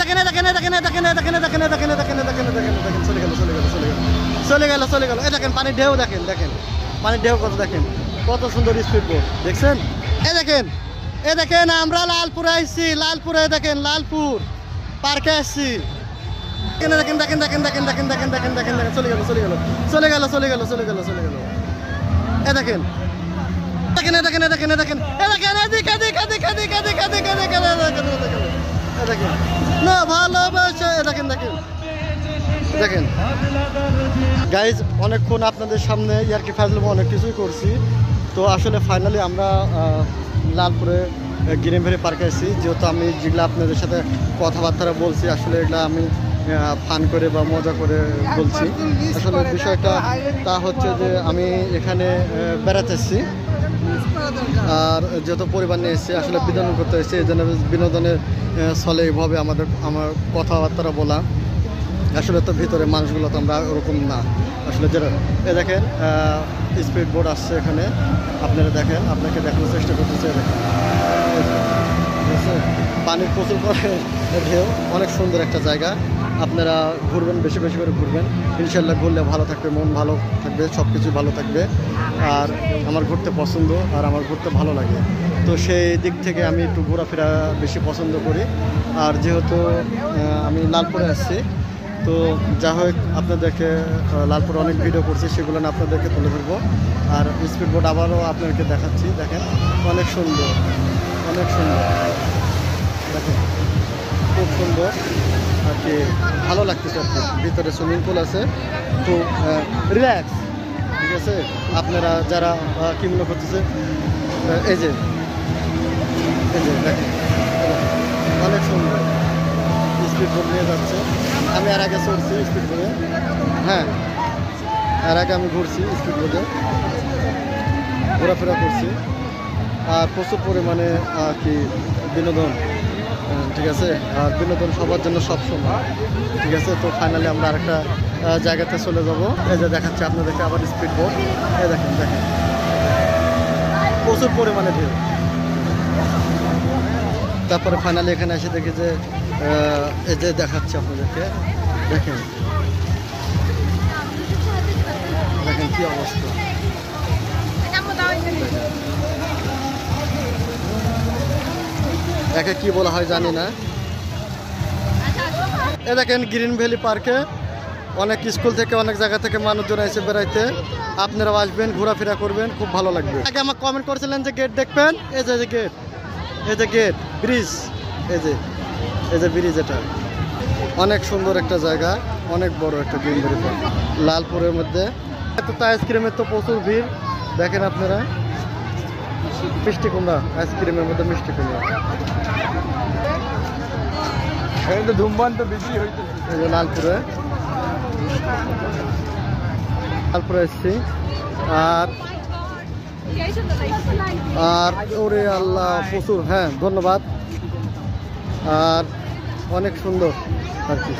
দেখেন দেখেন দেখেন দেখেন দেখেন দেখেন দেখেন দেখেন দেখেন দেখেন দেখেন চলে গেল চলে গেল চলে গেল চলে গেল চলে গেল। এই দেখেন পানির ঢেউ দেখেন দেখেন পানির ঢেউ কত দেখেন কত সুন্দর স্পিড বোট দেখছেন। এ দেখেন আমরা লালপুরে আসছি লালপুরে দেখেন লালপুর পার্কে আসছি। দেখেন দেখেন দেখেন দেখেন দেখেন দেখেন দেখেন দেখেন দেখেন চলে গেল চলে গেল চলে গেল চলে গেল চলে গেল চলে গেল। এ দেখেন দেখেন দেখেন দেখেন দেখেন এ দেখেন এদিক এদিক এদিক এদিক এদিক এদিক এদিক দেখেন দেখেন না ভালোবাসা। দেখেন দেখেন দেখেন গাইজ অনেকক্ষণ আপনাদের সামনে ইয়ার্কি ফাজলামো অনেক কিছুই করছি। তো আসলে ফাইনালি আমরা লালপুরে গ্রিন ভ্যালি পার্কে আসছি। যেহেতু আমি যেগুলো আপনাদের সাথে কথাবার্তা বলছি আসলে এগুলো আমি ফান করে বা মজা করে বলছি। আসলে বিষয়টা তা হচ্ছে যে আমি এখানে বেড়াতে এসেছি আর যেহেতু পরিবার নিয়ে এসেছি আসলে বিনোদন করতে এসেছি। এই জন্য বিনোদনের ছলে এইভাবে আমার কথাবার্তা বলা। আসলে তো ভিতরে মানুষগুলো তো আমরা ওরকম না আসলে যেটা এ দেখেন স্পিড বোট আসছে এখানে আপনারা দেখেন আপনাকে দেখানোর চেষ্টা করতেছে। দেখেন পানির প্রচুর করে ঢেউ অনেক সুন্দর একটা জায়গা। আপনারা ঘুরবেন বেশি বেশি করে ঘুরবেন ইনশাল্লাহ ঘুরলে ভালো থাকবে মন ভালো থাকবে সব কিছু ভালো থাকবে। আর আমার ঘুরতে পছন্দ আর আমার ঘুরতে ভালো লাগে তো সেই দিক থেকে আমি একটু ঘোরাফেরা বেশি পছন্দ করি। আর যেহেতু আমি লালপুরে আসছি তো যা হোক আপনাদেরকে লালপুরে অনেক ভিডিও করছি সেগুলো না আপনাদেরকে তুলে ধরবো। আর স্পিড বোট আবারও আপনাদেরকে দেখাচ্ছি দেখেন অনেক সুন্দর অনেক সুন্দর দেখেন খুব সুন্দর আর কি ভালো লাগতেছে আর কি। ভিতরে সুইমিং পুল আছে খুব রিল্যাক্স ঠিক আছে। আপনারা যারা কি মনে করতেছে এই যে দেখেন অনেক সুন্দর স্পিড বোট নিয়ে যাচ্ছে। আমি আর আগে চড়ছি স্পিড বোটে হ্যাঁ আর আগে আমি ঘুরছি স্পিড বোটে ঘোরাফেরা করছি আর প্রচুর পরিমাণে আর কি বিনোদন ঠিক আছে। আর বিনোদন সবার জন্য সবসময় ঠিক আছে। তো ফাইনালি আমরা আরেকটা জায়গাতে চলে যাব। এই যে দেখাচ্ছি আপনাদেরকে আবার স্পিড বোট এই দেখেন দেখেন প্রচুর পরিমাণে ভিড়। তারপরে ফাইনালি এখানে এসে দেখি যে এই যে দেখাচ্ছি আপনাদেরকে দেখেন দেখেন কি অবস্থা। একে কি বলা হয় জানি না। এ দেখেন গ্রিন ভ্যালি পার্কে অনেক স্কুল থেকে অনেক জায়গা থেকে মানুষজন এসে বেড়াইতে। আপনারাও আসবেন ঘোরাফেরা করবেন খুব ভালো লাগবে। আগে আমার কমেন্ট করেছিলেন যে গেট দেখবেন এই যে গেট এই যে গেট ব্রিজ এই যে ব্রিজ এটা অনেক সুন্দর একটা জায়গা অনেক বড় একটা গ্রিন ভ্যালি পার্ক লালপুরের মধ্যে। তো আইসক্রিমের তো প্রচুর ভিড় দেখেন আপনারা। মিষ্টি কুমড়া আইসক্রিমের মধ্যে মিষ্টি কুমড়া ধূমপান তো বেশি হইতে লালপুরে এসছি। আর ওরে আল্লাহ প্রচুর হ্যাঁ ধন্যবাদ। আর অনেক সুন্দর আর কি